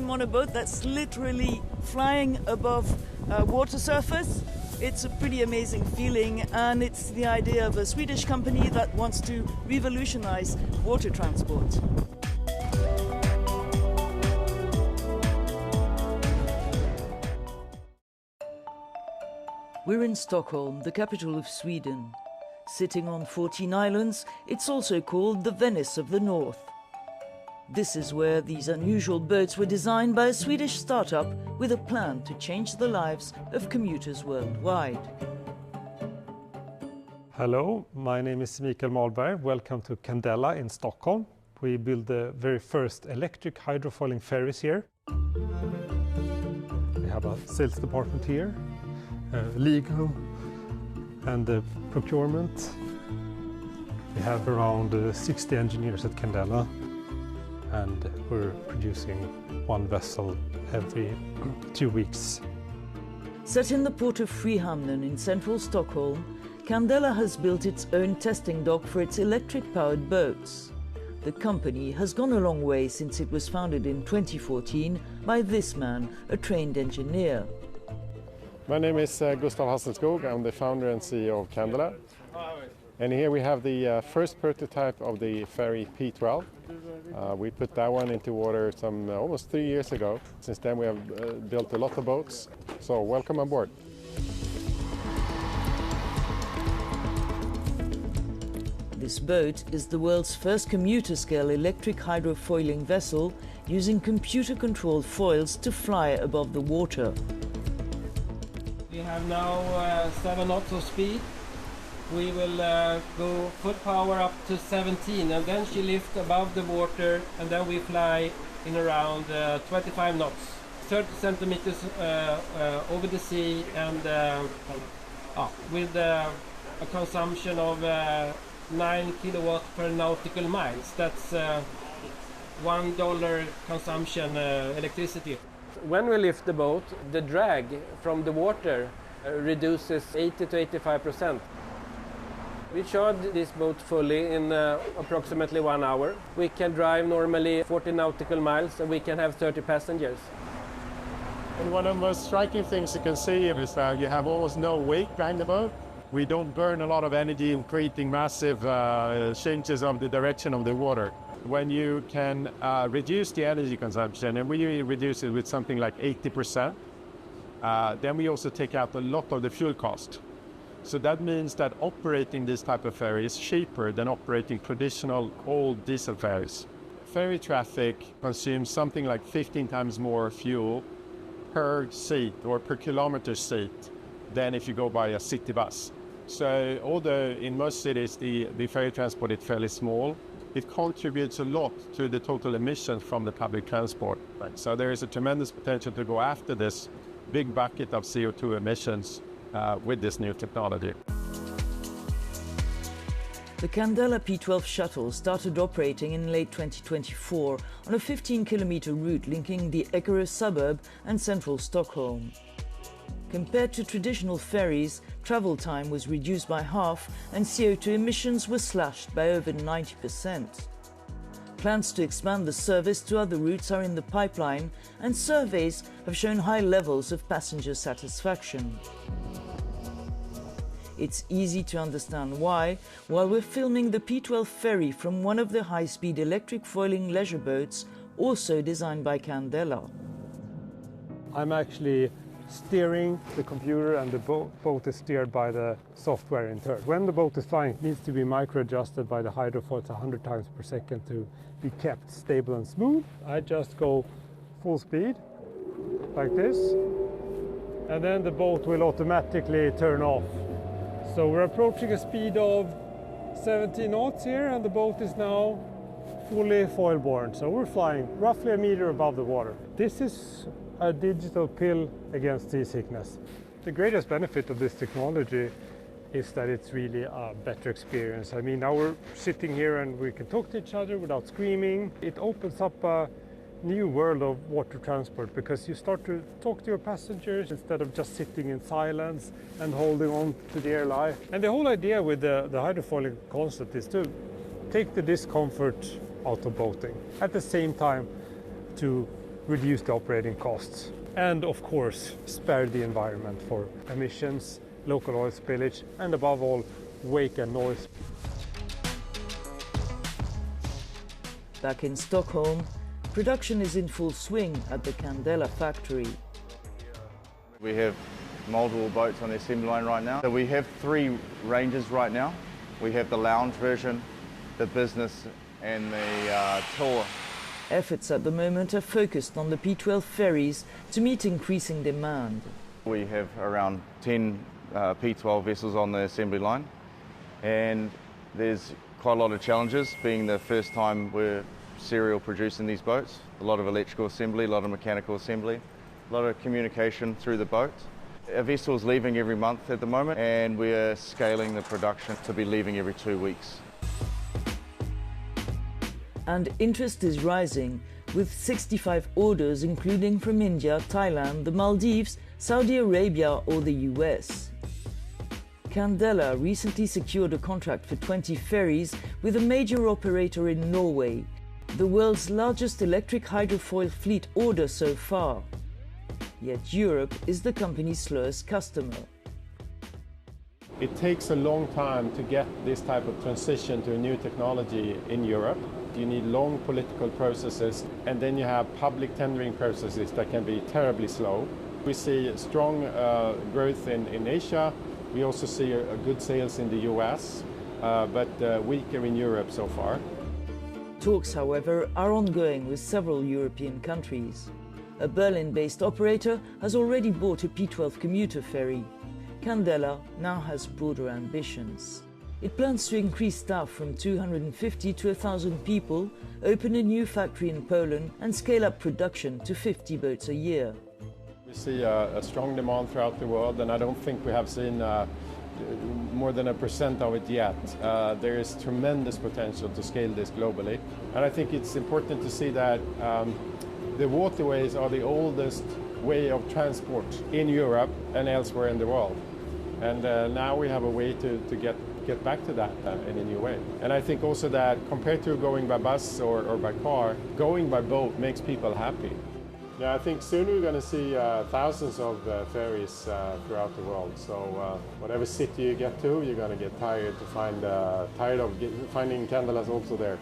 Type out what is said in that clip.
I'm on a boat that's literally flying above water surface. It's a pretty amazing feeling, and it's the idea of a Swedish company that wants to revolutionize water transport. We're in Stockholm, the capital of Sweden. Sitting on 14 islands, it's also called the Venice of the North. This is where these unusual boats were designed by a Swedish startup with a plan to change the lives of commuters worldwide. Hello, my name is Mikael Malberg. Welcome to Candela in Stockholm. We built the very first electric hydrofoiling ferries here. We have a sales department here, legal and procurement. We have around 60 engineers at Candela, and we're producing one vessel every 2 weeks. Set in the port of Frihamnen in central Stockholm, Candela has built its own testing dock for its electric-powered boats. The company has gone a long way since it was founded in 2014 by this man, a trained engineer. My name is Gustav Hasselskog. I'm the founder and CEO of Candela. And here we have the first prototype of the ferry P12. We put that one into water almost 3 years ago. Since then we have built a lot of boats. So welcome on board. This boat is the world's first commuter-scale electric hydrofoiling vessel using computer-controlled foils to fly above the water. We have now 7 knots of speed. We will go full power up to 17, and then she lifts above the water, and then we fly in around 25 knots, 30 centimeters over the sea, and with a consumption of 9 kilowatts per nautical miles. That's $1 consumption electricity. When we lift the boat, the drag from the water reduces 80 to 85%. We charge this boat fully in approximately 1 hour. We can drive normally 40 nautical miles, and we can have 30 passengers. And one of the most striking things you can see is that you have almost no weight behind the boat. We don't burn a lot of energy in creating massive changes of the direction of the water. When you can reduce the energy consumption, and we reduce it with something like 80%, then we also take out a lot of the fuel cost. So that means that operating this type of ferry is cheaper than operating traditional old diesel ferries. Ferry traffic consumes something like 15 times more fuel per seat or per kilometer seat than if you go by a city bus. So although in most cities the ferry transport is fairly small, it contributes a lot to the total emissions from the public transport. So there is a tremendous potential to go after this big bucket of CO2 emissions with this new technology. The Candela P12 shuttle started operating in late 2024 on a 15-kilometer route linking the Eckerö suburb and central Stockholm. Compared to traditional ferries, travel time was reduced by half and CO2 emissions were slashed by over 90%. Plans to expand the service to other routes are in the pipeline, and surveys have shown high levels of passenger satisfaction. It's easy to understand why, while we're filming the P12 ferry from one of the high-speed electric foiling leisure boats, also designed by Candela. I'm actually steering the computer, and the boat is steered by the software in turn. When the boat is flying, it needs to be micro-adjusted by the hydrofoils 100 times per second to be kept stable and smooth. I just go full speed, like this, and then the boat will automatically turn off. So we're approaching a speed of 70 knots here, and the boat is now fully foil-borne. So we're flying roughly a meter above the water. This is a digital pill against seasickness. The greatest benefit of this technology is that it's really a better experience. I mean, now we're sitting here and we can talk to each other without screaming. It opens up a new world of water transport, because you start to talk to your passengers instead of just sitting in silence and holding on to dear life. And the whole idea with the hydrofoiling concept is to take the discomfort out of boating, at the same time to reduce the operating costs, and of course spare the environment for emissions, local oil spillage, and above all, wake and noise. Back in Stockholm, production is in full swing at the Candela factory. We have multiple boats on the assembly line right now. So we have 3 ranges right now. We have the lounge version, the business, and the tour. Efforts at the moment are focused on the P12 ferries to meet increasing demand. We have around 10 P12 vessels on the assembly line, and there's quite a lot of challenges, being the first time we're serial producing these boats. A lot of electrical assembly, a lot of mechanical assembly, a lot of communication through the boat. A vessel is leaving every month at the moment, and we're scaling the production to be leaving every 2 weeks. And interest is rising, with 65 orders including from India, Thailand, the Maldives, Saudi Arabia or the US. Candela recently secured a contract for 20 ferries with a major operator in Norway, the world's largest electric hydrofoil fleet order so far. Yet Europe is the company's slowest customer. It takes a long time to get this type of transition to a new technology in Europe. You need long political processes, and then you have public tendering processes that can be terribly slow. We see strong growth in Asia. We also see a good sales in the US, but weaker in Europe so far. Talks, however, are ongoing with several European countries. A Berlin-based operator has already bought a P12 commuter ferry. Candela now has broader ambitions. It plans to increase staff from 250 to 1,000 people, open a new factory in Poland and scale up production to 50 boats a year. We see a strong demand throughout the world, and I don't think we have seen more than 1% of it yet. There is tremendous potential to scale this globally, and I think it's important to see that the waterways are the oldest way of transport in Europe and elsewhere in the world. And now we have a way to get back to that in a new way. And I think also that compared to going by bus or by car, going by boat makes people happy. Yeah, I think soon we're going to see thousands of ferries throughout the world. So whatever city you get to, you're going to get tired of finding Candelas also there.